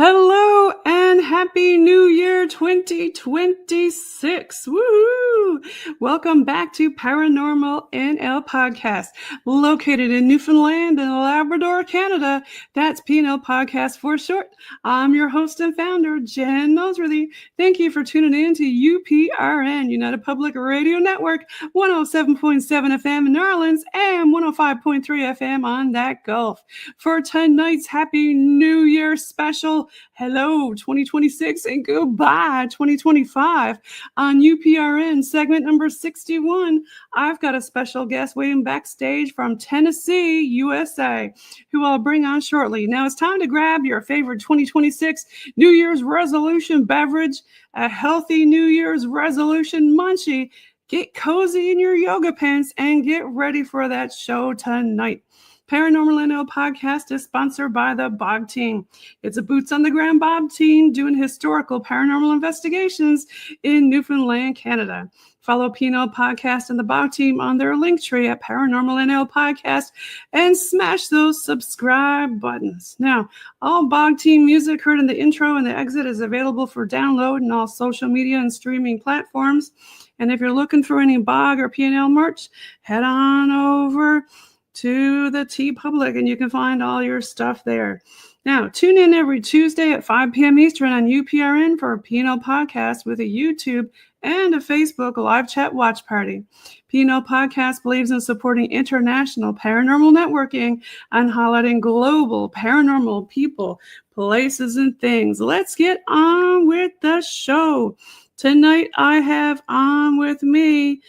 Hello and Happy New Year 2026. Woohoo! Welcome back to Paranormal NL Podcast, located in Newfoundland and Labrador, Canada. That's PNL Podcast for short. I'm your host and founder, Jen Noseworthy. Thank you for tuning in to UPRN, United Public Radio Network, 107.7 FM in New Orleans and 105.3 FM on that Gulf. For tonight's Happy New Year special, hello 2026 and goodbye 2025 on UPRN segment number 61. I've got a special guest waiting backstage from Tennessee, USA, who I'll bring on shortly. Now it's time to grab your favorite 2026 New Year's resolution beverage, a healthy New Year's resolution munchie. Get cozy in your yoga pants and get ready for that show tonight. Paranormal NL Podcast is sponsored by the Bob Team. It's a boots-on-the-ground Bob Team doing historical paranormal investigations in Newfoundland, Canada. Follow PNL Podcast and the Bob Team on their link tree at Paranormal NL Podcast and smash those subscribe buttons. Now, all Bob Team music heard in the intro and the exit is available for download in all social media and streaming platforms. And if you're looking for any Bog or PNL merch, head on over to the T Public and you can find all your stuff there. Now, tune in every Tuesday at 5 p.m. Eastern on UPRN for a PNL Podcast with a YouTube and a Facebook live chat watch party. PNL Podcast believes in supporting international paranormal networking and highlighting global paranormal people, places, and things. Let's get on with the show. Tonight, I have on with me,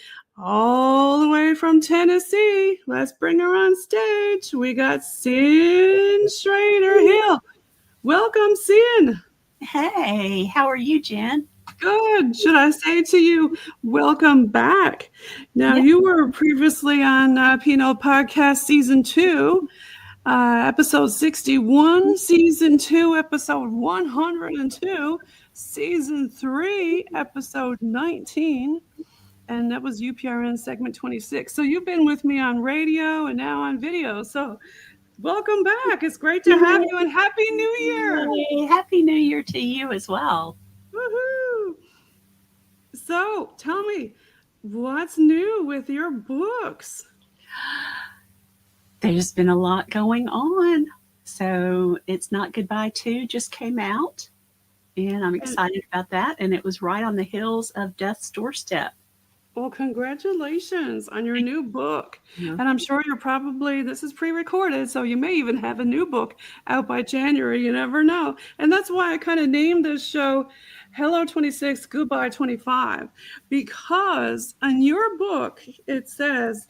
all the way from Tennessee. Let's bring her on stage. We got Cyn Shrader Hill. Welcome, Cyn. Hey, how are you, Jen? Good. Should I say to you, welcome back. Now, You were previously on PNL Podcast Season 2, Episode 61, Season 2, Episode 102, Season 3, Episode 19, and that was UPRN segment 26. So you've been with me on radio and now on video. So welcome back. It's great to have you, and Happy New Year. Hey, Happy New Year to you as well. Woohoo. So tell me, what's new with your books? There's been a lot going on. So It's Not Goodbye 2 just came out, and I'm excited about that. And it was right on the heels of Death's Doorstep. Well, congratulations on your new book. Yeah. And I'm sure this is pre-recorded, so you may even have a new book out by January. You never know. And that's why I kind of named this show Hello 26, Goodbye 25, because on your book, it says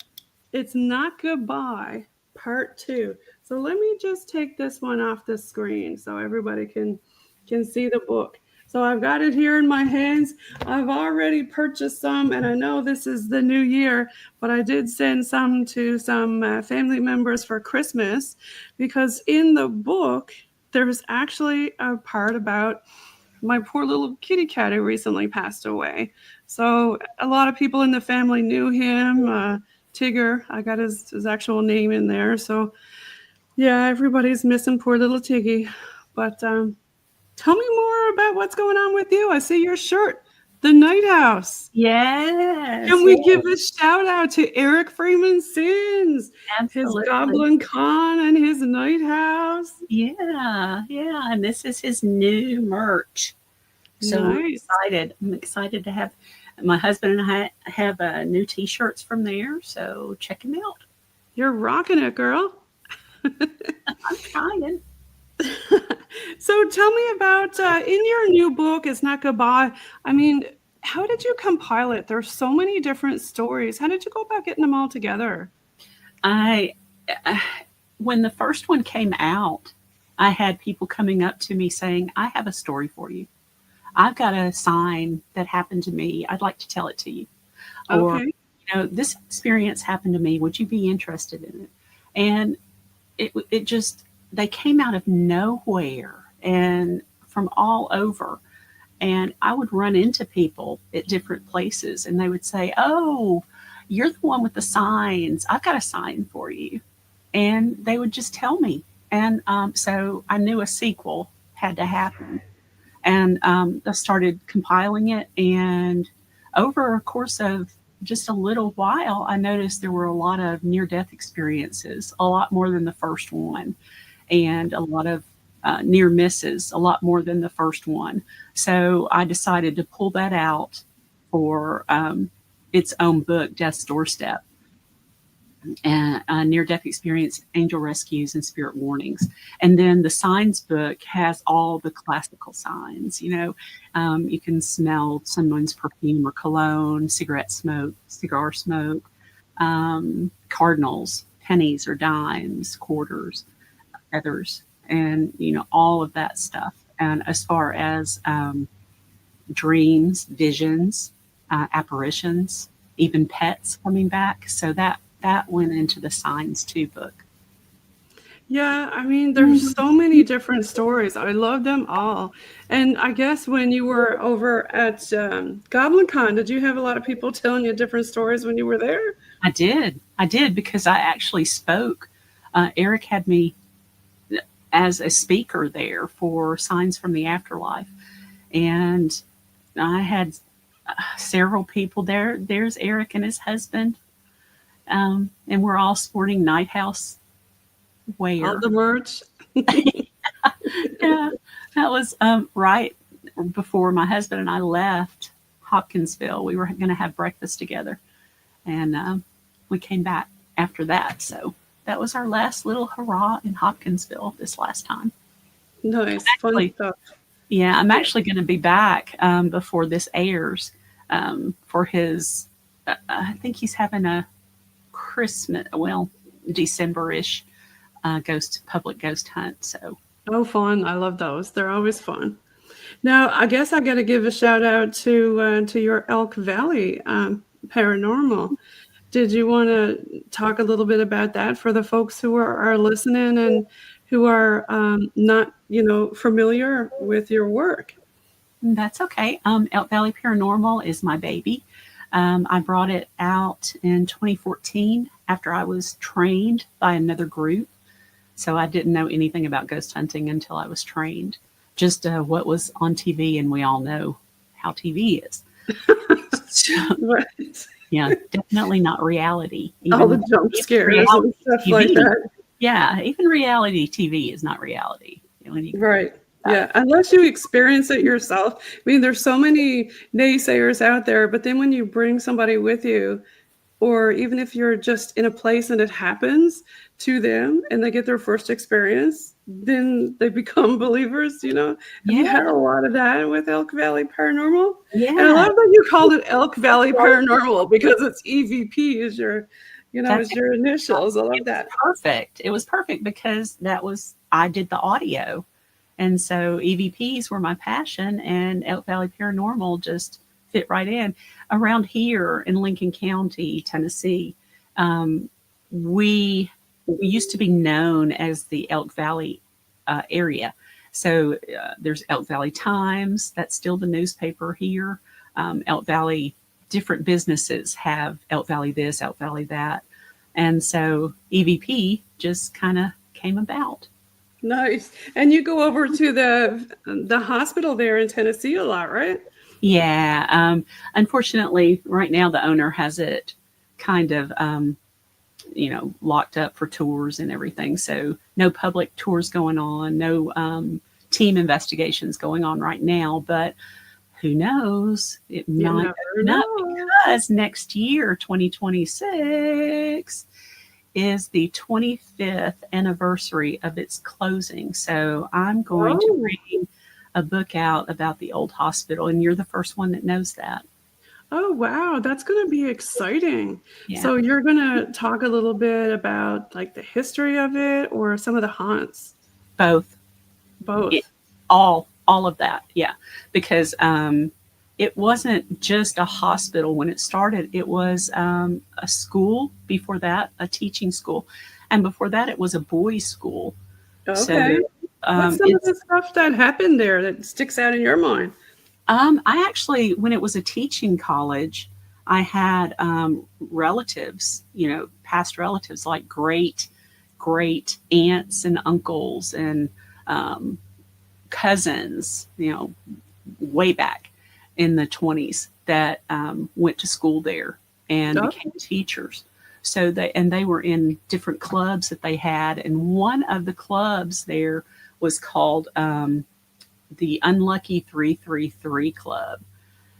It's Not Goodbye Part 2. So let me just take this one off the screen so everybody can see the book. So I've got it here in my hands. I've already purchased some, and I know this is the new year, but I did send some to some family members for Christmas, because in the book, there's actually a part about my poor little kitty cat who recently passed away. So a lot of people in the family knew him, Tigger. I got his actual name in there. So yeah, everybody's missing poor little Tiggy. But tell me more about what's going on with you. I see your shirt, The Night House. Yes. Can we give a shout out to Eric Freeman Sins, his Goblin Con and his Night House? Yeah. And this is his new merch. So nice. I'm excited to have my husband and I have new T-shirts from there. So check him out. You're rocking it, girl. I'm trying. So tell me about, in your new book, It's Not Goodbye, I mean, how did you compile it? There's so many different stories. How did you go about getting them all together? When the first one came out, I had people coming up to me saying, I have a story for you. I've got a sign that happened to me. I'd like to tell it to you. Okay. Or, this experience happened to me. Would you be interested in it? And it just, they came out of nowhere and from all over. And I would run into people at different places and they would say, oh, you're the one with the signs. I've got a sign for you. And they would just tell me. And so I knew a sequel had to happen. And I started compiling it. And over a course of just a little while, I noticed there were a lot of near-death experiences, a lot more than the first one, and a lot of near misses, a lot more than the first one. So I decided to pull that out for its own book, Death's Doorstep. And near-death experience, angel rescues, and spirit warnings. And then the signs book has all the classical signs. You can smell someone's perfume or cologne, cigarette smoke, cigar smoke, cardinals, pennies or dimes, quarters, feathers, and all of that stuff. And as far as dreams, visions, apparitions, even pets coming back, so that went into the Signs 2 book. Yeah, I mean, there's so many different stories. I love them all. And I guess when you were over at GoblinCon, did you have a lot of people telling you different stories when you were there? I did because I actually spoke. Eric had me as a speaker there for Signs from the Afterlife. And I had several people there. There's Eric and his husband. And we're all sporting Night House wear. All the merch. Yeah, that was right before my husband and I left Hopkinsville. We were going to have breakfast together, and we came back after that. So that was our last little hurrah in Hopkinsville this last time. Nice, fun stuff. Yeah, I'm actually going to be back before this airs for his. I think he's having a Christmas, December-ish public ghost hunt. So fun. I love those. They're always fun. Now, I guess I got to give a shout out to your Elk Valley Paranormal. Did you want to talk a little bit about that for the folks who are listening and who are not, familiar with your work? That's okay. Elk Valley Paranormal is my baby. I brought it out in 2014 after I was trained by another group. So I didn't know anything about ghost hunting until I was trained. Just what was on TV, and we all know how TV is. Right. Yeah, definitely not reality. All the jump scares and stuff TV, like that. Yeah, even reality TV is not reality. Right. Yeah, unless you experience it yourself. I mean, there's so many naysayers out there, but then when you bring somebody with you, or even if you're just in a place and it happens to them and they get their first experience, then they become believers, Yeah. Have you had a lot of that with Elk Valley Paranormal? Yeah. And I love that you called it Elk Valley Paranormal because it's EVP is your, is your initials. I love that. Perfect. It was perfect because I did the audio. And so EVPs were my passion, and Elk Valley Paranormal just fit right in. Around here in Lincoln County, Tennessee, we used to be known as the Elk Valley area. So there's Elk Valley Times. That's still the newspaper here. Elk Valley, different businesses have Elk Valley this, Elk Valley that. And so EVP just kind of came about. Nice. And you go over to the hospital there in Tennessee a lot, right? Yeah. Unfortunately, right now the owner has it kind of, locked up for tours and everything. So no public tours going on, no team investigations going on right now. But who knows? It might open up because next year, 2026, is the 25th anniversary of its closing. So I'm going to bring a book out about the old hospital, and you're the first one that knows that. Oh, wow. That's going to be exciting. Yeah. So you're going to talk a little bit about like the history of it or some of the haunts? Both. All of that. Yeah. Because it wasn't just a hospital when it started. It was a school before that, a teaching school. And before that, it was a boys' school. Okay. So, what's some of the stuff that happened there that sticks out in your mind? I actually, when it was a teaching college, I had relatives, past relatives like great aunts and uncles and cousins, way back in the 20s that went to school there and became teachers. So they were in different clubs that they had. And one of the clubs there was called the Unlucky 333 Club.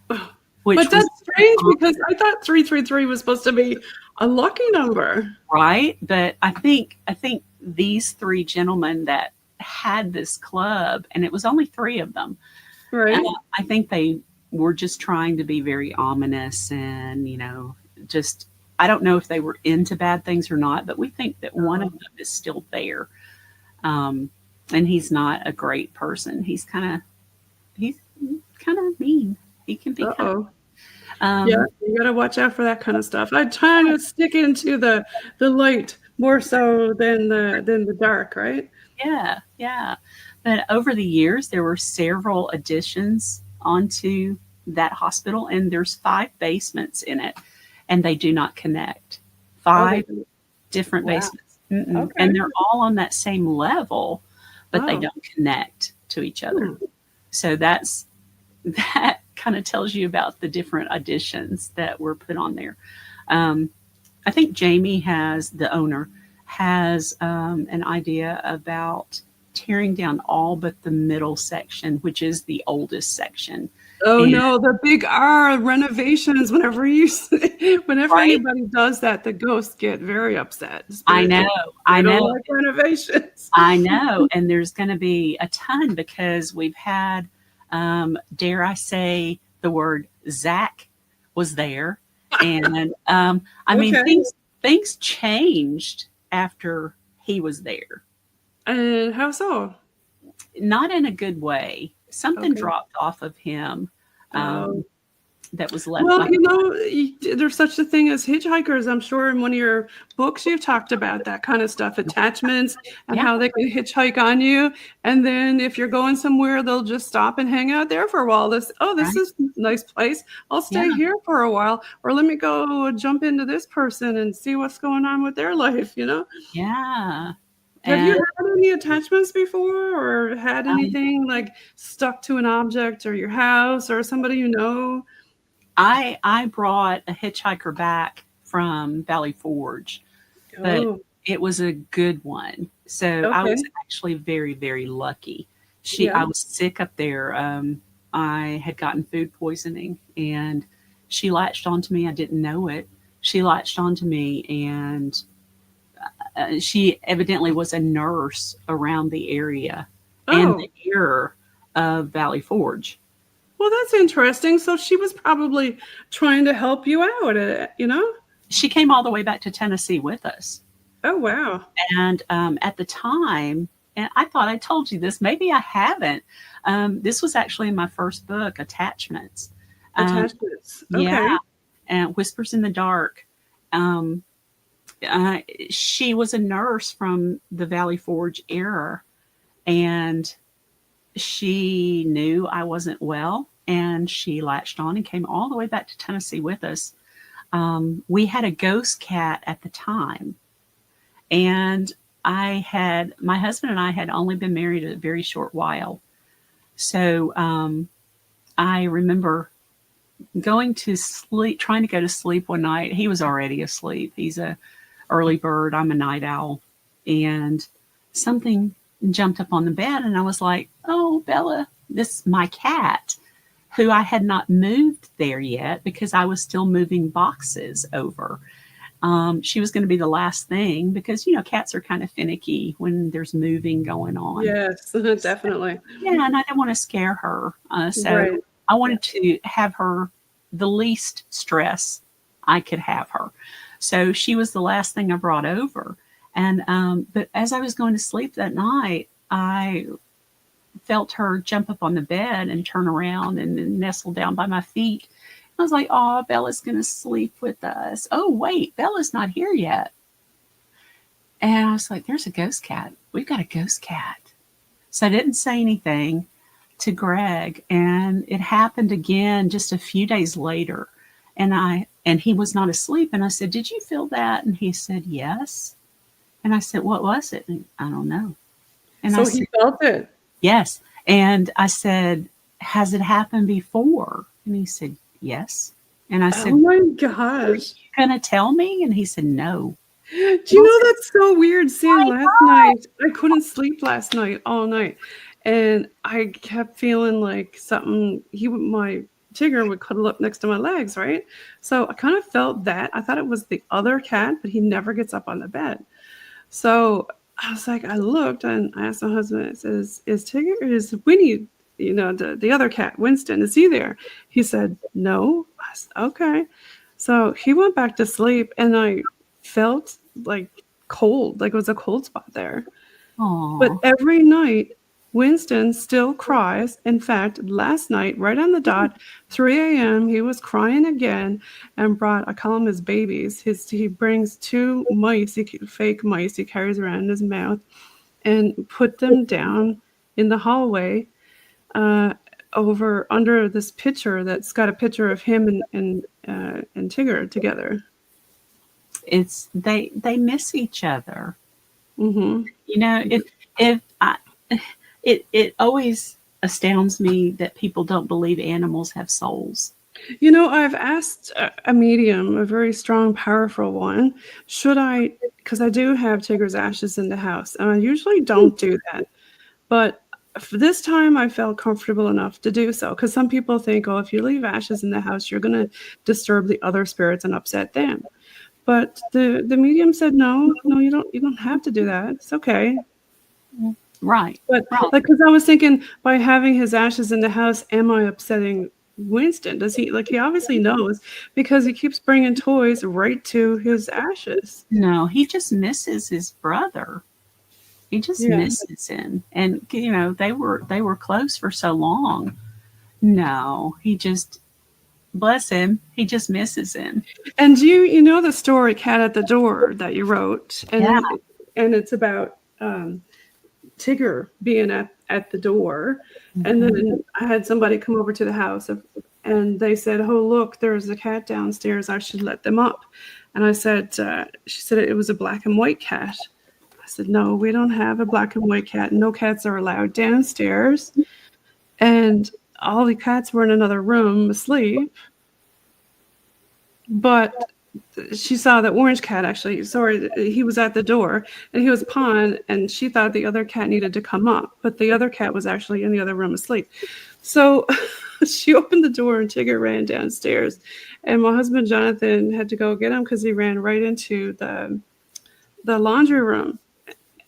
But that's strange because I thought 333 was supposed to be a lucky number. Right. But I think these three gentlemen that had this club, and it was only three of them. Right. I think they were just trying to be very ominous and, just, I don't know if they were into bad things or not, but we think that one of them is still there. And he's not a great person. He's kind of mean. He can be yeah, you got to watch out for that kind of stuff. I try to stick into the light more so than the dark, right? Yeah. But over the years, there were several additions onto that hospital, and there's 5 basements in it, and they do not connect. 5 different basements. Okay. And they're all on that same level, but they don't connect to each other. So that kind of tells you about the different additions that were put on there. I think Jamie the owner has an idea about tearing down all but the middle section, which is the oldest section. Oh, no, the big R renovations. Whenever anybody does that, the ghosts get very upset. I know. I don't like renovations. I know. And there's going to be a ton because we've had, dare I say, the word Zach was there. And I mean, things changed after he was there. And how so? Not in a good way. Something dropped off of him that was left. Well, there's such a thing as hitchhikers. I'm sure in one of your books you've talked about that kind of stuff, attachments and how they can hitchhike on you. And then if you're going somewhere, they'll just stop and hang out there for a while. This is a nice place. I'll stay here for a while, or let me go jump into this person and see what's going on with their life, Yeah. Have you had any attachments before, or had anything like stuck to an object or your house or somebody you know? I brought a hitchhiker back from Valley Forge, but it was a good one. So I was actually very, very lucky. I was sick up there. I had gotten food poisoning, and she latched onto me. I didn't know it. She latched onto me, and she evidently was a nurse around the area and the era of Valley Forge. Well, that's interesting. So she was probably trying to help you out, She came all the way back to Tennessee with us. Oh, wow. And at the time, and I thought I told you this, maybe I haven't. This was actually in my first book, Attachments. Attachments. Okay. Yeah. And Whispers in the Dark. She was a nurse from the Valley Forge era, and she knew I wasn't well, and she latched on and came all the way back to Tennessee with us. We had a ghost cat at the time, and my husband and I had only been married a very short while. So I remember going to sleep, trying to go to sleep one night. He was already asleep. He's a early bird. I'm a night owl. And something jumped up on the bed, and I was like, oh, Bella, my cat, who I had not moved there yet because I was still moving boxes over. She was going to be the last thing because, cats are kind of finicky when there's moving going on. Yes, definitely. Yeah, and I didn't want to scare her. So I wanted to have her the least stress I could have her. So she was the last thing I brought over. And but as I was going to sleep that night, I felt her jump up on the bed and turn around and nestle down by my feet. I was like, oh, Bella's going to sleep with us. Oh, wait, Bella's not here yet. And I was like, there's a ghost cat. We've got a ghost cat. So I didn't say anything to Greg. And it happened again just a few days later. And he was not asleep. And I said, did you feel that? And he said, yes. And I said, what was it? And I don't know. And so he felt it. Yes. And I said, has it happened before? And he said, yes. And I Oh said, my are gosh. you going to tell me? And he said, no. Do And you I know said, that's so weird? Seeing my last night, I couldn't sleep last night all night, and I kept feeling like something. My Tigger would cuddle up next to my legs, right? So I kind of felt that. I thought it was the other cat, but he never gets up on the bed. So I was like, I looked and I asked my husband, I says, is Tigger, is Winnie, the other cat, Winston, is he there? He said, no. I said, okay. So he went back to sleep and I felt like cold, like it was a cold spot there. But oh, every night, Winston still cries. In fact, last night, right on the dot, 3 a.m., he was crying again and brought, I call them his babies. He brings two mice, fake mice, he carries around in his mouth and put them down in the hallway uh, over under this picture that's got a picture of him and Tigger together. it's they miss each other. Hmm. You know, if I, it always astounds me that people don't believe animals have souls. I've asked a medium, a very strong, powerful one, should I, because I do have Tigger's ashes in the house, and I usually don't do that. But for this time, I felt comfortable enough to do so. Because some people think, oh, if you leave ashes in the house, you're going to disturb the other spirits and upset them. But the medium said, no, no, you don't have to do that. It's okay. Right, But right. like, because I was thinking, by having his ashes in the house, am I upsetting Winston? Does he like? He obviously knows because he keeps bringing toys right to his ashes. No, he just misses his brother. He just Yeah. misses him, and they were close for so long. No, he just bless him. He just misses him. And you know the story "Cat at the Door" that you wrote, Yeah. and it's about Tigger being at the door, and Mhm. then I had somebody come over to the house, and they said, "Oh, look, there's a cat downstairs. I should let them up." And I said, "She said it was a black and white cat." I said, "No, we don't have a black and white cat. No cats are allowed downstairs." And all the cats were in another room asleep, but she saw the orange cat actually. Sorry, he was at the door and he was pawing, and she thought the other cat needed to come up, but the other cat was actually in the other room asleep. So she opened the door and Tigger ran downstairs, and my husband Jonathan had to go get him because he ran right into the laundry room,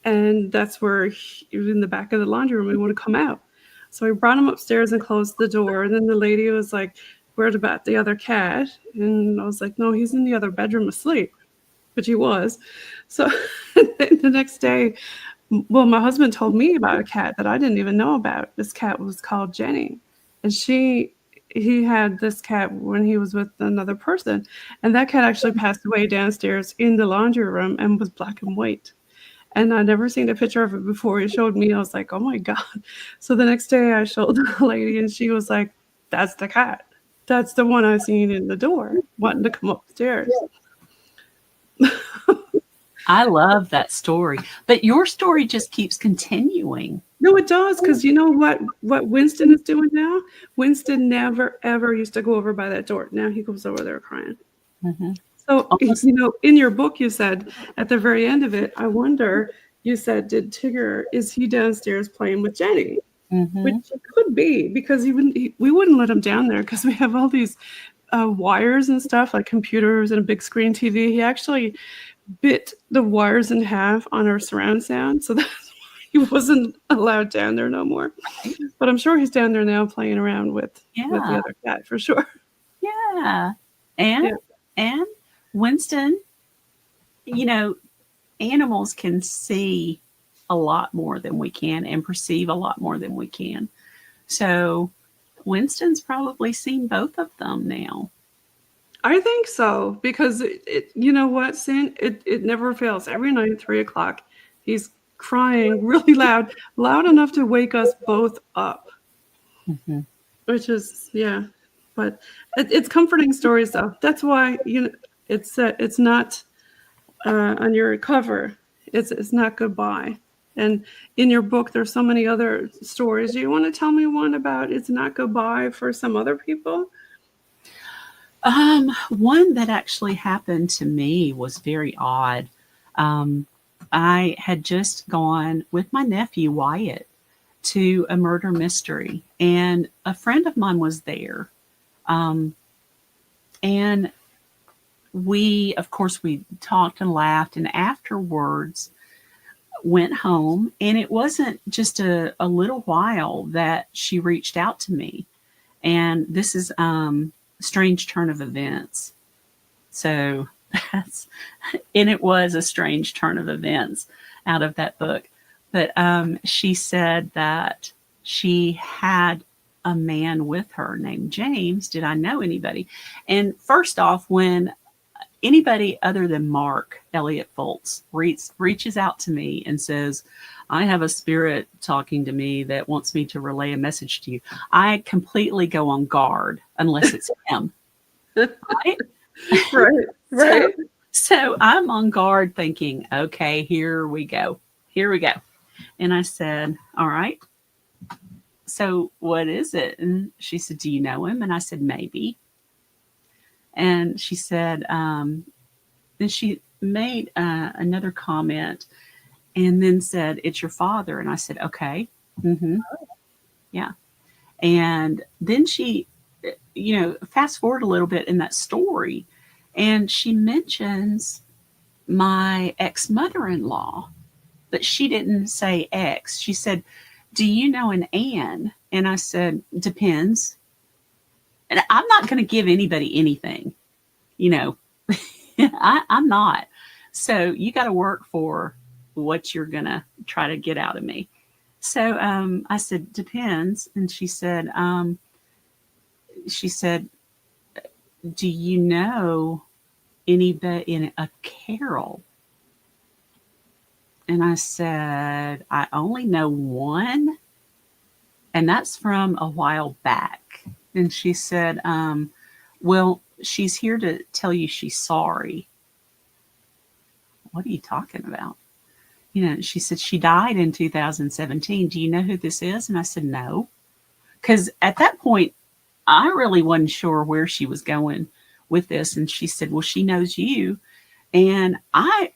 and that's where he was in the back of the laundry room. He wanted to come out. So we brought him upstairs and closed the door. And then the lady was like, "Where's about the other cat?" And I was like, "No, he's in the other bedroom asleep," which he was. So the next day, well, my husband told me about a cat that I didn't even know about. This cat was called Jenny. And he had this cat when he was with another person. And that cat actually passed away downstairs in the laundry room and was black and white. And I'd never seen a picture of it before. He showed me. I was like, oh my God. So the next day I showed the lady and she was like, that's the cat. That's the one I seen in the door wanting to come upstairs. I love that story, but your story just keeps continuing. No, it does, because you know what Winston is doing now? Winston never ever used to go over by that door. Now he goes over there crying. Hmm. So, Almost. in your book, you said at the very end of it, I wonder, you said, did Tigger, is he downstairs playing with Jenny? Which Hmm. it could be, because we wouldn't let him down there because we have all these wires and stuff like computers and a big screen TV. He actually bit the wires in half on our surround sound, so that's why he wasn't allowed down there no more. But I'm sure he's down there now playing around with the Yeah, other cat for sure. yeah, and Yeah. and Winston, you know, animals can see a lot more than we can and perceive a lot more than we can. So Winston's probably seen both of them now. I think so, because you know what, Cyn, it never fails. Every night at 3 o'clock, he's crying really loud enough to wake us both up. Hmm. Which is, yeah, but it's comforting stories though. That's why it's not on your cover. It's not goodbye. And in your book, there's so many other stories. Do you want to tell me one about it's not goodbye for some other people? One that actually happened to me was very odd. I had just gone with my nephew Wyatt to a murder mystery, and a friend of mine was there. And of course, we talked and laughed, and afterwards went home. And it wasn't just a little while that she reached out to me. And this is strange turn of events. So and it was a strange turn of events out of that book. But she said that she had a man with her named James. Did I know anybody? And first off, when anybody other than Mark Elliott Fultz reaches out to me and says, I have a spirit talking to me that wants me to relay a message to you, I completely go on guard unless it's him. Right? Right. So I'm on guard thinking, okay, here we go. And I said, all right, so what is it? And she said, do you know him? And I said, maybe. And she said, then she made another comment and then said, it's your father. And I said, okay. Mm-hmm. Yeah. And then she, fast forward a little bit in that story, and she mentions my ex-mother-in-law, but she didn't say ex. She said, do you know an Ann? And I said, depends. And I'm not going to give anybody anything, I'm not. So you got to work for what you're going to try to get out of me. So I said, depends. And she said, do you know anybody in a Carol? And I said, I only know one, and that's from a while back. And she said, well, she's here to tell you she's sorry. What are you talking about? She said, she died in 2017. Do you know who this is? And I said, no. Because at that point, I really wasn't sure where she was going with this. And she said, well, she knows you. And I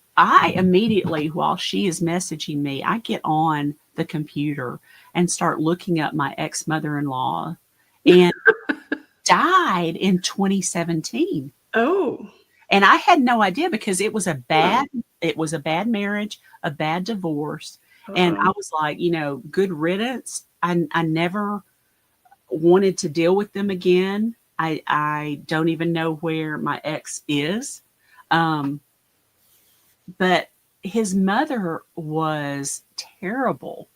immediately, while she is messaging me, I get on the computer and start looking up my ex-mother-in-law, and died in 2017. Oh. And I had no idea, because it was a bad marriage, a bad divorce. And I was like, good riddance. I never wanted to deal with them again. I don't even know where my ex is. But his mother was terrible,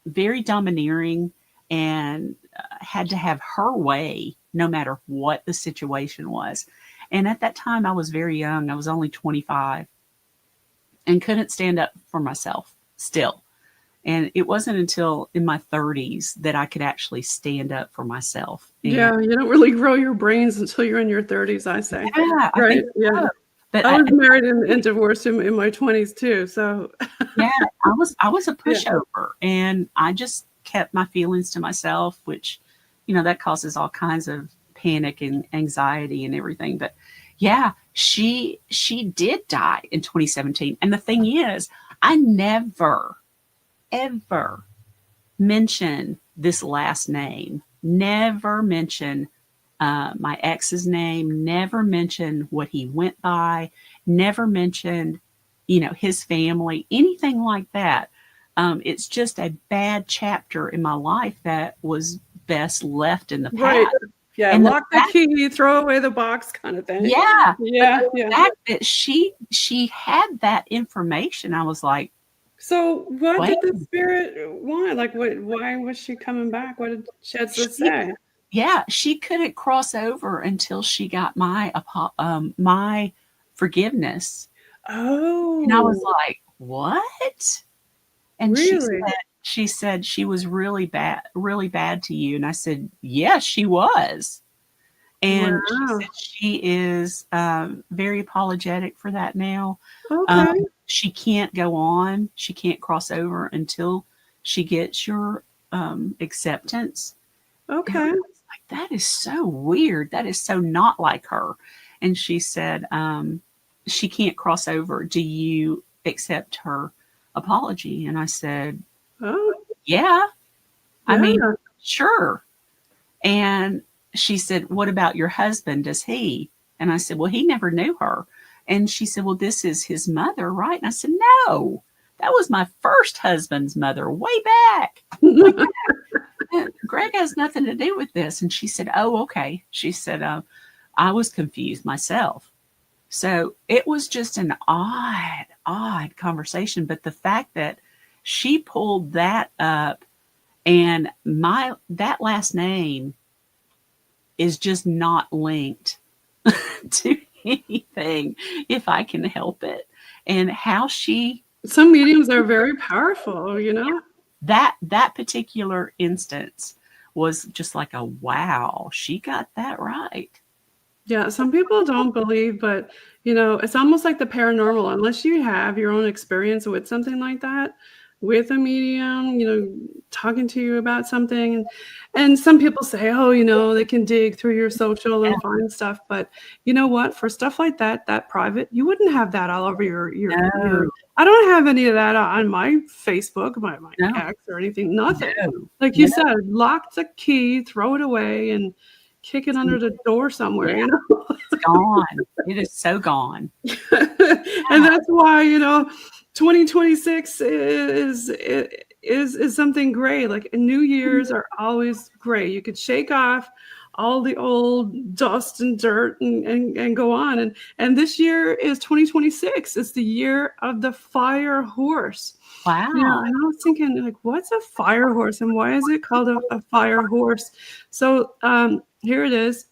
very domineering, and had to have her way no matter what the situation was. And at that time, I was very young. I was only 25 and couldn't stand up for myself still. And it wasn't until in my 30s that I could actually stand up for myself. And yeah, you don't really grow your brains until you're in your 30s, I say. Yeah, right? I think Yeah. so. But I was married and divorced in my 20s too. So yeah, I was a pushover, and I just kept my feelings to myself, which, that causes all kinds of panic and anxiety and everything. But yeah, she did die in 2017. And the thing is, I never, ever mention this last name, never mention my ex's name, never mention what he went by, never mentioned, his family, anything like that. It's just a bad chapter in my life that was best left in the past. right. Yeah, And lock the key, throw away the box kind of thing. Yeah. Yeah. But the fact that she had that information, I was like, so what did the spirit want? Like, why was she coming back? What did Shedsa say? Yeah, she couldn't cross over until she got my forgiveness. Oh. And I was like, what? And really? she said she was really bad to you. And I said, yes, she was. And she Wow. said she is very apologetic for that now. Okay. She can't go on. She can't cross over until she gets your acceptance. And I Okay. was like, that is so weird. That is so not like her. And she said, she can't cross over. Do you accept her apology? And I said, Oh, yeah, I mean, yeah. sure. And she said, what about your husband? Does he? And I said, well, he never knew her. And she said, well, this is his mother, right? And I said, no, that was my first husband's mother way back. Way back. Greg has nothing to do with this. And she said, oh, okay. She said, I was confused myself. So it was just an odd conversation. But the fact that she pulled that up, and that last name is just not linked to anything if I can help it. And how she Some mediums are very powerful, you know? that particular instance was just like a wow, she got that right. Yeah, some people don't believe, but you know, it's almost like the paranormal. Unless you have your own experience with something like that, with a medium, you know, talking to you about something, and some people say, oh, you know, they can dig through your social Yeah, and find stuff, but you know what? For stuff like that, that private, you wouldn't have that all over your. no, I don't have any of that on my Facebook, my no, ex or anything. Nothing. no, Like you no. said, lock the key, throw it away, and kick it under the door somewhere, Yeah, you know? it's gone. It is so gone. And that's why, you know, 2026 is something great. Like New Year's are always great. You could shake off all the old dust and dirt and go on. And this year is 2026. It's the year of the fire horse. You know, Wow. and I was thinking, like, what's a fire horse and why is it called a fire horse? So here it is.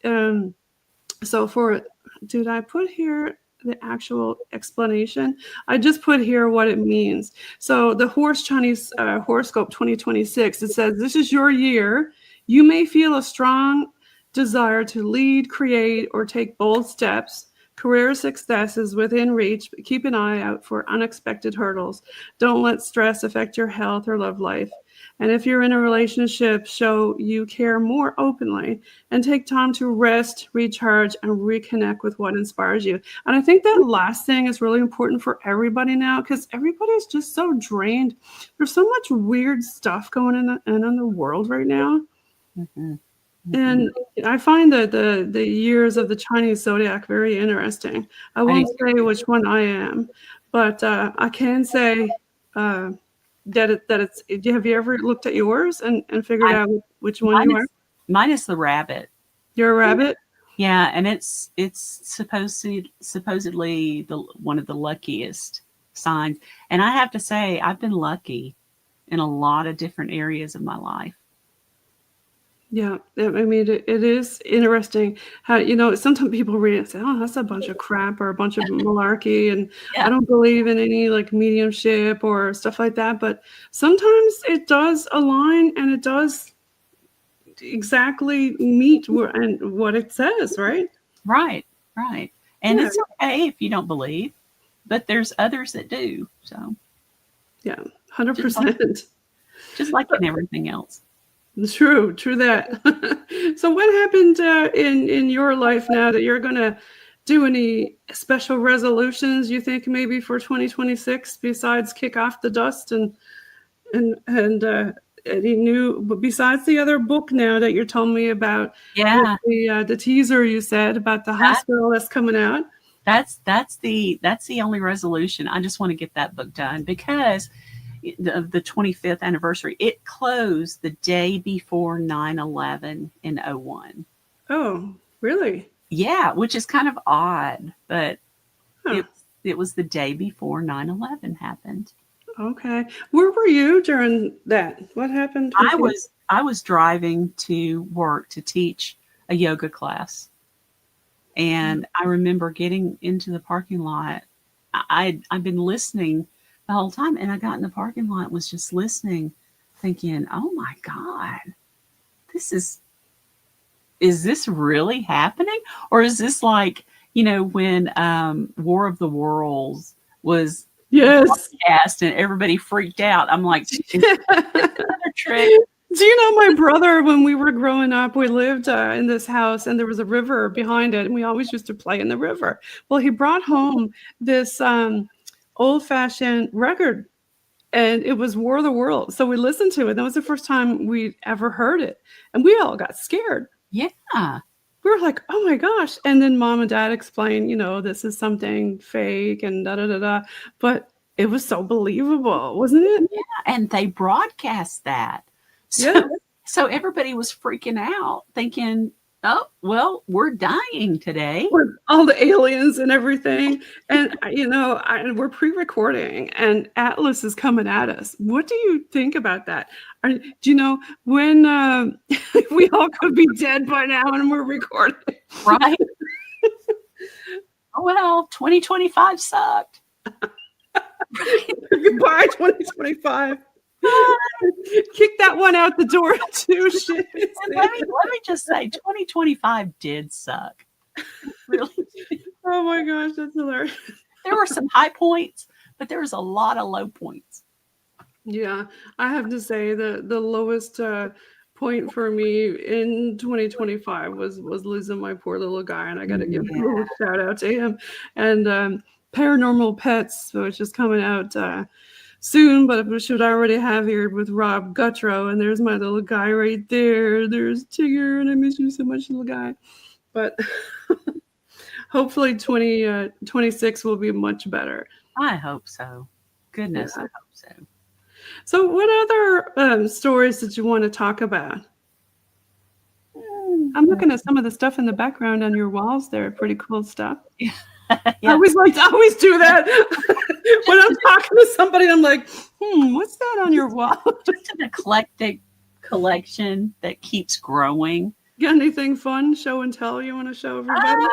So did I put here the actual explanation? I just put here what it means. So the horse Chinese horoscope 2026, it says, this is your year. You may feel a strong desire to lead, create, or take bold steps. Career success is within reach, but keep an eye out for unexpected hurdles. Don't let stress affect your health or love life. And if you're in a relationship, show you care more openly and take time to rest, recharge, and reconnect with what inspires you. And I think that last thing is really important for everybody now because everybody's just so drained. There's so much weird stuff going in the world right now. Mm-hmm. Mm-hmm. And I find that the years of the Chinese zodiac very interesting. I I won't do say too. which one I am, but I can say that it's. Have you ever looked at yours and figured I out which one mine you are? is mine is the rabbit. You're a rabbit. Yeah, and it's supposedly the one of the luckiest signs. And I have to say, I've been lucky in a lot of different areas of my life. Yeah, I mean, it is interesting how, you know, sometimes people read it and say, oh, that's a bunch of crap or a bunch of malarkey, and I Yeah, don't believe in any like mediumship or stuff like that. But sometimes it does align and it does exactly meet and what it says, right? right, right. And Yeah, it's okay if you don't believe, but there's others that do. So yeah, just like 100%. just like in everything else. True that. So what happened in your life now that you're gonna do any special resolutions you think maybe for 2026 besides kick off the dust and any new but besides the other book now that you're telling me about with Yeah, the teaser you said about the that hospital that's coming out? that's the only resolution. I just want to get that book done because of the 25th anniversary. It closed the day before 9/11 in '01. Oh, really? Yeah, which is kind of odd, but Huh. it was the day before 9/11 happened. Okay. Where were you during that? What happened I with you? was I was driving to work to teach a yoga class, and I remember getting into the parking lot. I'd been listening the whole time, and I got in the parking lot and was just listening, thinking, "Oh my God, this is is this really happening? Or is this like, when War of the Worlds was Yes. broadcast and everybody freaked out? I'm like, is this another trick? Do you know my brother, when we were growing up, we lived in this house and there was a river behind it and we always used to play in the river. Well, he brought home this old-fashioned record and it was War of the Worlds. So we listened to it. That was the first time we ever heard it. And we all got scared. Yeah. We were like, oh my gosh. And then mom and dad explained, this is something fake and da-da-da-da. But it was so believable, wasn't it? Yeah. And they broadcast that. So everybody was freaking out thinking, oh, well, we're dying today. With all the aliens and everything. And, we're pre-recording and Atlas is coming at us. What do you think about that? Do you know when we all could be dead by now and we're recording? Right. Oh, well, 2025 sucked. Goodbye, 2025. Kick that one out the door too. Shit. Let me just say, 2025 did suck. Really. Oh my gosh, that's hilarious. There were some high points, but there was a lot of low points. Yeah, I have to say the lowest point for me in 2025 was losing my poor little guy, and I got to give a little shout out to him. And Paranormal Pets, which is coming out soon, but we should already have here with Rob Guttrow. And there's my little guy right there. There's Tigger, and I miss you so much, little guy. But hopefully 2026 will be much better. I hope so. Goodness, yeah. I hope so. So what other stories did you want to talk about? I'm looking at some of the stuff in the background on your walls there. Pretty cool stuff. Yeah. I always do that. When I'm talking to somebody, I'm like, what's that on your wall? Just an eclectic collection that keeps growing. Got anything fun, show and tell you want to show everybody?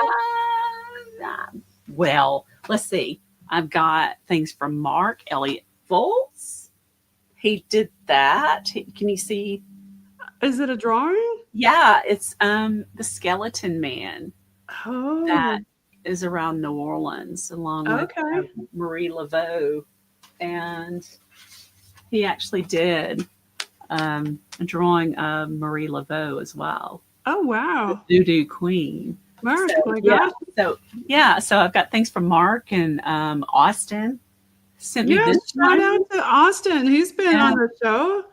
Well, let's see. I've got things from Mark Elliott Volz. He did that. Can you see? Is it a drawing? Yeah, it's the Skeleton Man. Oh. That is around New Orleans, along with Marie Laveau. And he actually did a drawing of Marie Laveau as well. Oh, wow. The Voodoo Queen. Mark, my gosh. So I've got things from Mark and Austin. Sent me this shout out to Austin. He's been on the show.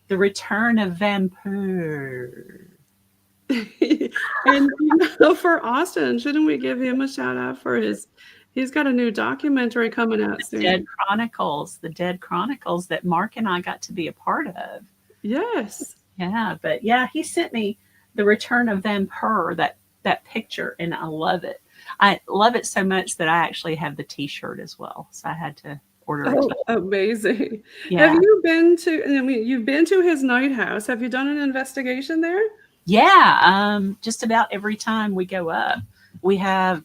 The Return of Vampire. And for Austin, shouldn't we give him a shout out for he's got a new documentary coming out soon. The Dead Chronicles that Mark and I got to be a part of. Yes. Yeah, but he sent me The Return of Vampire, that picture, and I love it. I love it so much that I actually have the t-shirt as well. So I had to order it. Oh, amazing. Yeah. Have you been you've been to his night house. Have you done an investigation there? Yeah. Just about every time we go up, we have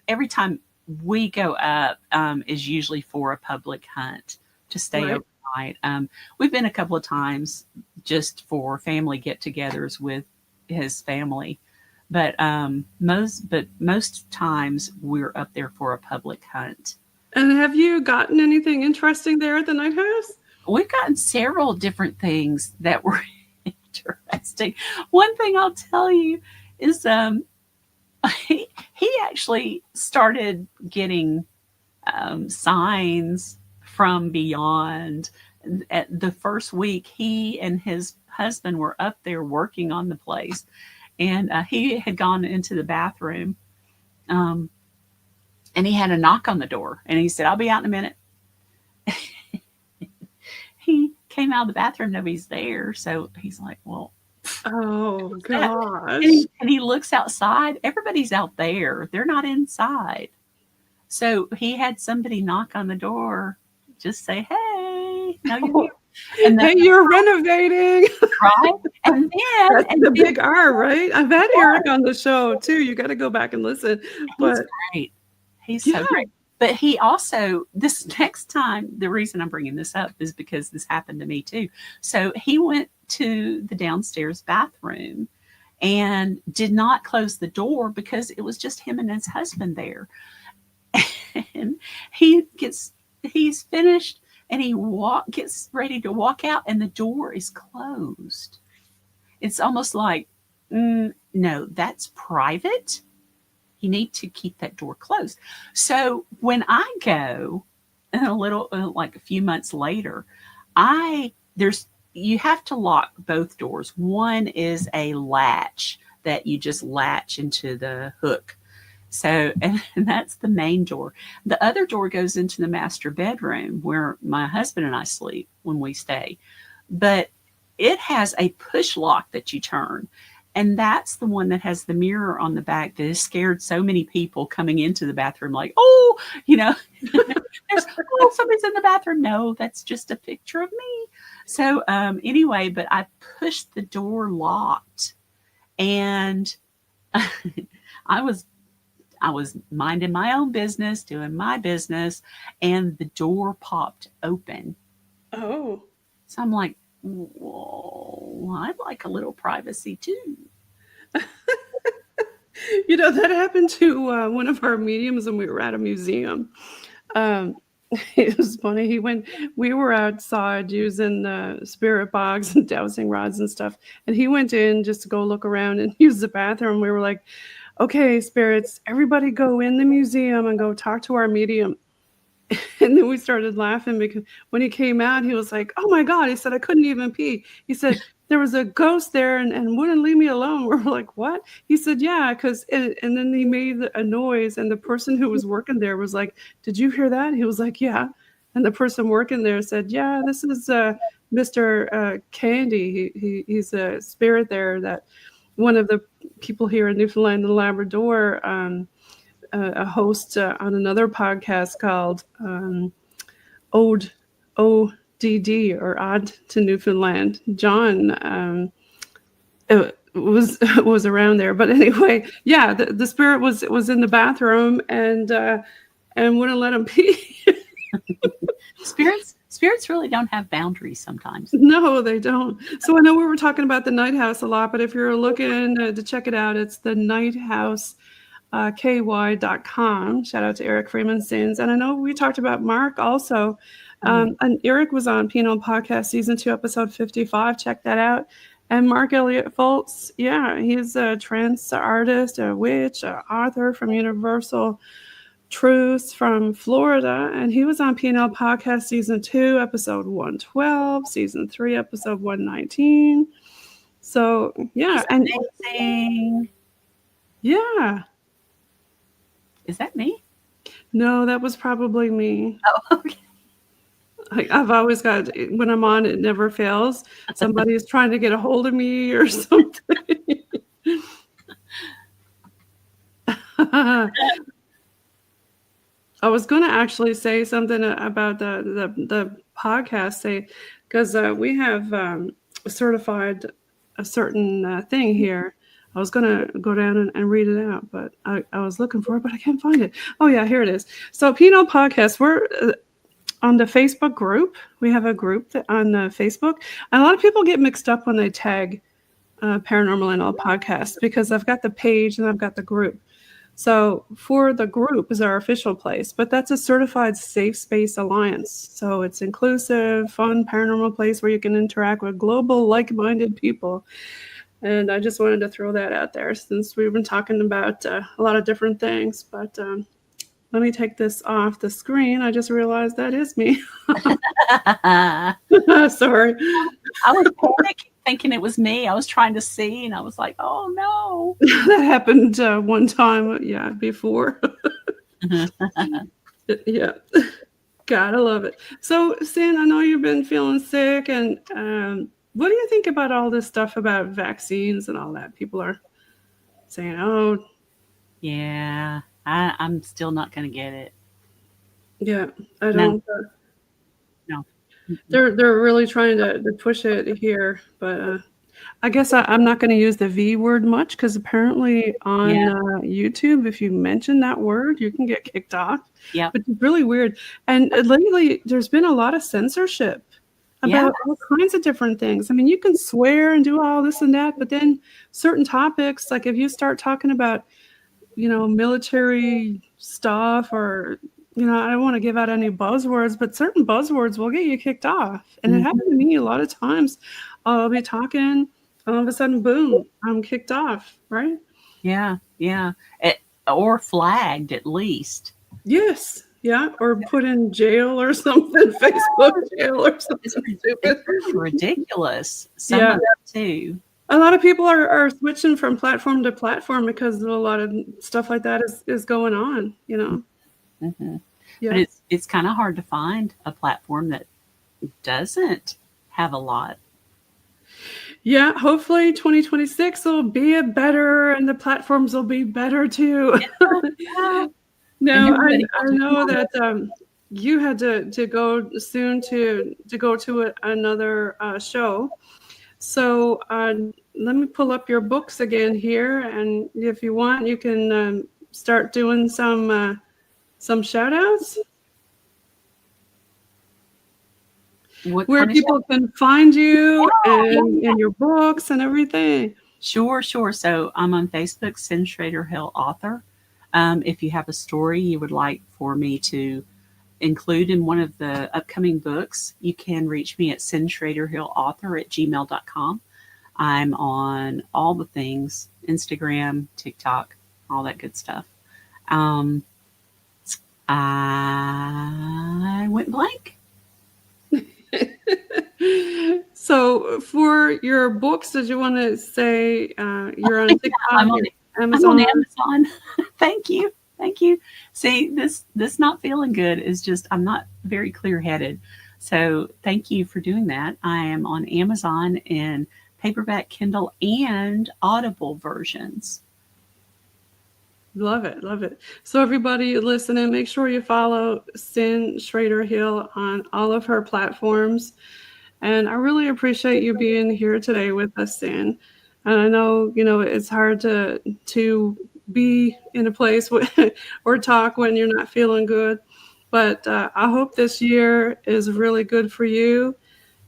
every time we go up is usually for a public hunt to stay overnight. We've been a couple of times just for family get-togethers with his family. But most times we're up there for a public hunt. And have you gotten anything interesting there at the night house? We've gotten several different things that were interesting. One thing I'll tell you is he actually started getting signs from beyond. At the first week, he and his husband were up there working on the place. And he had gone into the bathroom and he had a knock on the door. And he said, I'll be out in a minute. He came out of the bathroom. Nobody's there. So he's like, well. Oh, gosh. And he looks outside. Everybody's out there. They're not inside. So he had somebody knock on the door. Just say, hey. No, you're here. And then you're renovating, right? And then that's the big R, right? I've had Eric on the show too. You got to go back and listen. He's great. He's so great. But he also, this next time, the reason I'm bringing this up is because this happened to me too. So he went to the downstairs bathroom and did not close the door because it was just him and his husband there. And he's finished, and he gets ready to walk out, and the door is closed. It's almost like, no, that's private. You need to keep that door closed. So when I go, and like a few months later, you have to lock both doors. One is a latch that you just latch into the hook. So, and that's the main door. The other door goes into the master bedroom where my husband and I sleep when we stay. But it has a push lock that you turn. And that's the one that has the mirror on the back that has scared so many people coming into the bathroom, like, oh, somebody's in the bathroom. No, that's just a picture of me. So anyway, but I pushed the door locked, and I was minding my own business, doing my business, and the door popped open. Oh. So I'm like, whoa, I'd like a little privacy too. That happened to one of our mediums when we were at a museum. It was funny. We were outside using spirit box and dowsing rods and stuff. And he went in just to go look around and use the bathroom. We were like, okay, spirits, everybody go in the museum and go talk to our medium. And then we started laughing because when he came out, he was like, oh my God. He said, I couldn't even pee. He said, there was a ghost there and wouldn't leave me alone. We're like, what? He said, yeah, and then he made a noise, and the person who was working there was like, did you hear that? He was like, yeah. And the person working there said, yeah, this is Mr. Candy. He's a spirit there, that one of the people here in Newfoundland and Labrador, a host on another podcast called ODD, or Odd to Newfoundland. John was around there, but anyway, yeah, the spirit was in the bathroom and wouldn't let him pee. Spirits really don't have boundaries sometimes. No, they don't. So I know we were talking about the Night House a lot, but if you're looking to check it out, it's the Night House. ky.com. Shout out to Eric Freeman Sins. And I know we talked about Mark also. And Eric was on PNL Podcast Season 2, Episode 55. Check that out. And Mark Elliott Foltz, yeah, he's a trance artist, a witch, an author from Universal Truths from Florida. And he was on PNL Podcast Season 2, Episode 112, Season 3, Episode 119. So, yeah. That's amazing. Yeah. Is that me? No, that was probably me. Oh, okay. I've always got, when I'm on, it never fails. Somebody is trying to get a hold of me or something. I was going to actually say something about the podcast, because we have certified a certain thing here. I was going to go down and read it out, but I was looking for it, but I can't find it. Oh, yeah, here it is. So PNL Podcast, we're on the Facebook group. We have a group on Facebook. And a lot of people get mixed up when they tag Paranormal NL Podcast, because I've got the page and I've got the group. So for the group is our official place, but that's a certified safe space alliance. So it's inclusive, fun, paranormal place where you can interact with global like-minded people. And I just wanted to throw that out there since we've been talking about a lot of different things. But let me take this off the screen. I just realized that is me. Sorry. I was panicking, thinking it was me. I was trying to see, and I was like, oh, no. That happened one time, before. Yeah. Gotta love it. So, Cyn, I know you've been feeling sick, and what do you think about all this stuff about vaccines and all that? People are saying, oh. Yeah, I'm still not going to get it. Yeah, I don't. No. They're really trying to push it here, but I guess I'm not going to use the V word much, because apparently on YouTube, if you mention that word, you can get kicked off. Yeah, but it's really weird. And lately, there's been a lot of censorship about all kinds of different things. I mean, you can swear and do all this and that, but then certain topics, like if you start talking about, military stuff or, I don't want to give out any buzzwords, but certain buzzwords will get you kicked off. And it happened to me a lot of times. I'll be talking, all of a sudden, boom, I'm kicked off, right? Yeah. Or flagged at least. Yes. Yeah. Or put in jail or something, Facebook jail or something stupid. It's really ridiculous. Some of that too. A lot of people are switching from platform to platform because a lot of stuff like that is going on, Mm-hmm. Yeah. But it's kind of hard to find a platform that doesn't have a lot. Yeah, hopefully 2026 will be better and the platforms will be better too. Yeah. No, I know that you had to go soon to go to another show. So let me pull up your books again here, and if you want, you can start doing some shout outs. Where people can find you and your books and everything. Sure. So I'm on Facebook, Cyn Shrader Hill author. If you have a story you would like for me to include in one of the upcoming books, you can reach me at cynshraiderhillauthor@gmail.com. I'm on all the things, Instagram, TikTok, all that good stuff. I went blank. So for your books, did you want to say you're on TikTok? I'm on Amazon. Thank you. See, this not feeling good is just, I'm not very clear-headed. So thank you for doing that. I am on Amazon in paperback, Kindle, and Audible versions. Love it. So everybody listening, make sure you follow Cyn Shrader Hill on all of her platforms. And I really appreciate you being here today with us, Cyn. And I know, it's hard to be in a place or talk when you're not feeling good. But I hope this year is really good for you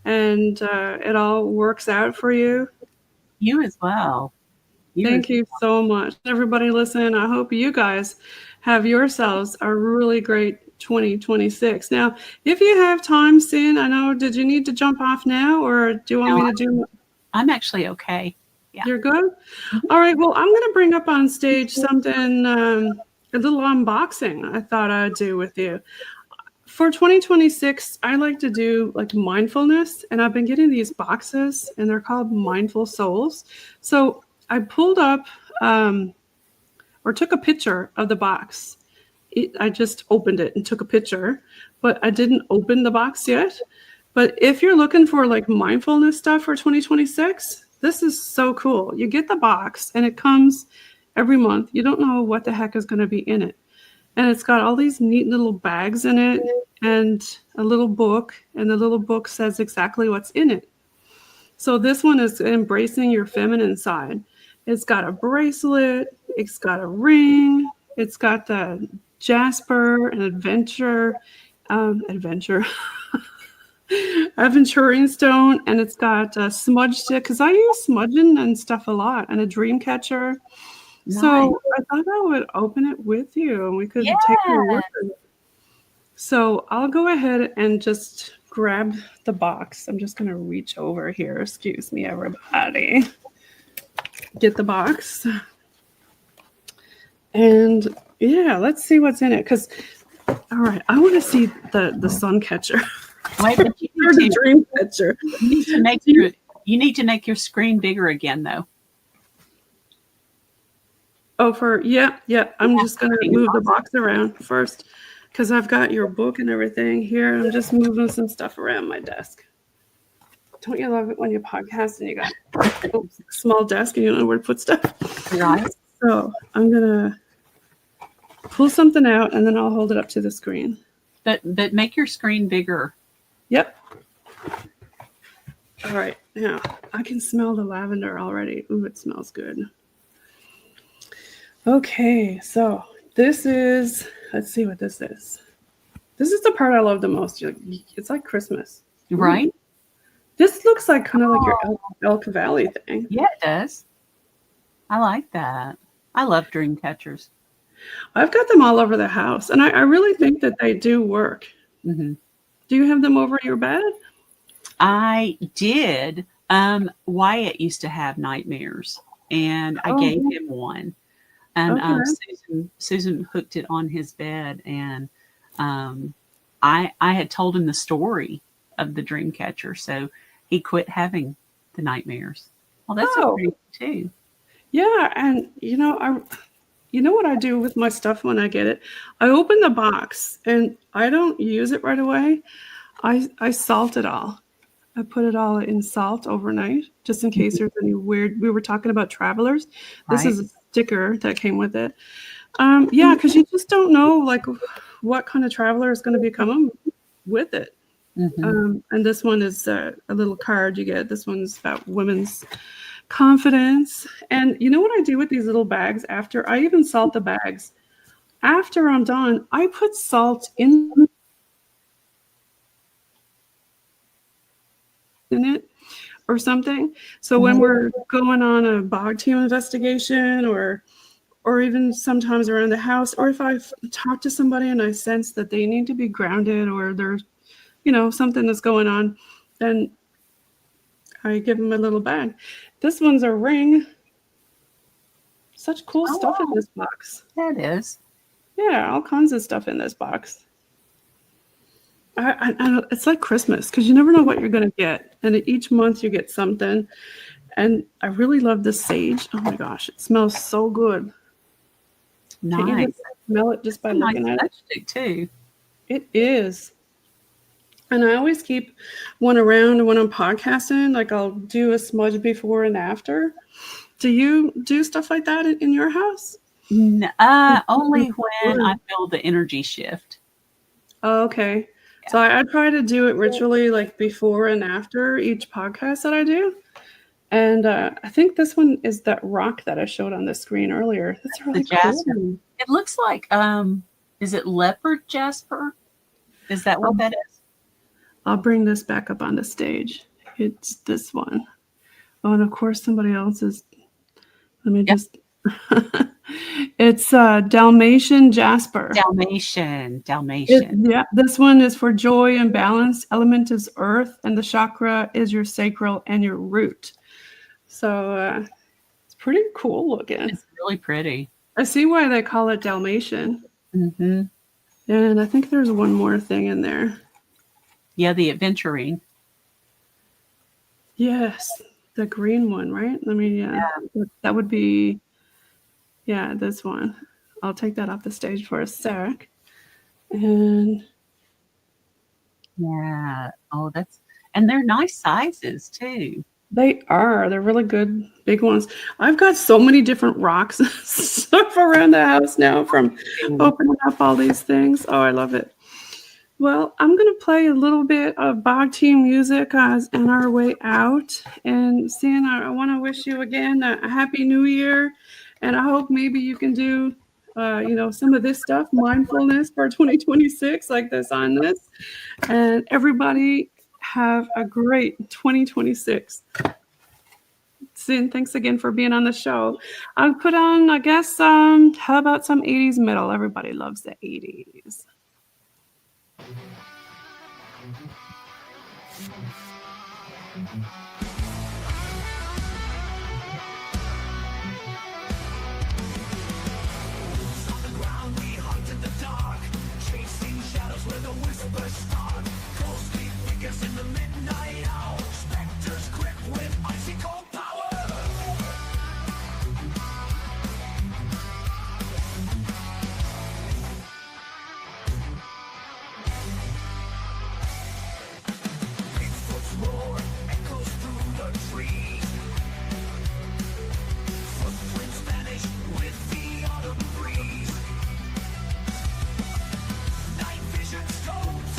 and it all works out for you. You as well. Thank you so much. Everybody listening, I hope you guys have yourselves a really great 2026. Now, if you have time, Cyn, I know, did you need to jump off now or do you want me to do? I'm actually okay. Yeah. You're good? All right. Well, I'm going to bring up on stage something, a little unboxing I thought I'd do with you. For 2026, I like to do like mindfulness, and I've been getting these boxes and they're called Mindful Souls. So I pulled up or took a picture of the box. I just opened it and took a picture, but I didn't open the box yet. But if you're looking for like mindfulness stuff for 2026, this is so cool. You get the box and it comes every month. You don't know what the heck is going to be in it. And it's got all these neat little bags in it and a little book. And the little book says exactly what's in it. So this one is embracing your feminine side. It's got a bracelet. It's got a ring. It's got the Jasper and adventuring stone, and it's got a smudge stick because I use smudging and stuff a lot, and a dream catcher. Nice. So I thought I would open it with you and we could take a look at it. So I'll go ahead and just grab the box. I'm just going to reach over here. Excuse me, everybody. Get the box. And yeah, let's see what's in it. Because, all right, I want to see the sun catcher. Wait, but you need the dream catcher. You need to make your screen bigger again, though. Oh, yeah. I'm just going to move the box around first because I've got your book and everything here. I'm just moving some stuff around my desk. Don't you love it when you podcast and you got a small desk and you don't know where to put stuff? Right. So I'm going to pull something out and then I'll hold it up to the screen. But make your screen bigger. Yep. All right. Now, I can smell the lavender already. Ooh, it smells good. Okay, so this is, let's see what this is. This is the part I love the most. It's like Christmas. Right? This looks like kind of like your Elk Valley thing. Yeah, it does. I like that. I love dream catchers. I've got them all over the house, and I really think that they do work. Mm-hmm. Do you have them over your bed? I did. Wyatt used to have nightmares, and I gave him one. And Susan hooked it on his bed, and I had told him the story of the dream catcher, so he quit having the nightmares. Well, that's okay too. Yeah, and you know what I do with my stuff when I get it? I open the box, and I don't use it right away. I salt it all. I put it all in salt overnight, just in case there's any weird. We were talking about travelers. This is a sticker that came with it. Yeah, because you just don't know like what kind of traveler is going to be coming with it. Mm-hmm. And this one is a little card you get. This one's about women's confidence. And you know what I do with these little bags after? I even salt the bags. After I'm done, I put salt in it or something. So when we're going on a bog team investigation or even sometimes around the house, or if I've talked to somebody and I sense that they need to be grounded or there's, something that's going on, then I give them a little bag. This one's a ring. Such cool stuff in this box. That is. Yeah, all kinds of stuff in this box. I it's like Christmas because you never know what you're going to get. And each month you get something. And I really love this sage. Oh my gosh, it smells so good. Nice. Can you smell it just by looking at it? Too. It is. And I always keep one around when I'm podcasting. Like I'll do a smudge before and after. Do you do stuff like that in your house? Only when I feel the energy shift. Oh, okay. Yeah. So I try to do it ritually, like before and after each podcast that I do. And I think this one is that rock that I showed on the screen earlier. That's really cool. It looks like, is it leopard jasper? Is that what that is? I'll bring this back up on the stage. It's this one. Oh, and of course somebody else is. Let me just. It's Dalmatian jasper. Dalmatian. This one is for joy and balance. Element is earth, and the chakra is your sacral and your root. So it's pretty cool looking. It's really pretty. I see why they call it Dalmatian. Mm-hmm. And I think there's one more thing in there. Yeah, the adventuring. Yes, the green one, right? That would be, this one. I'll take that off the stage for a sec. And yeah, and they're nice sizes too. They are. They're really good, big ones. I've got so many different rocks and stuff around the house now from opening up all these things. Oh, I love it. Well, I'm going to play a little bit of bog team music on our way out. And Cyn, I want to wish you again a happy new year. And I hope maybe you can do, some of this stuff, mindfulness for 2026, like this on this. And everybody have a great 2026. Cyn, thanks again for being on the show. I'll put on, I guess, how about some 80s metal? Everybody loves the 80s.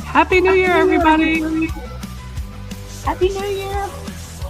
Happy New Year, everybody. Happy New Year.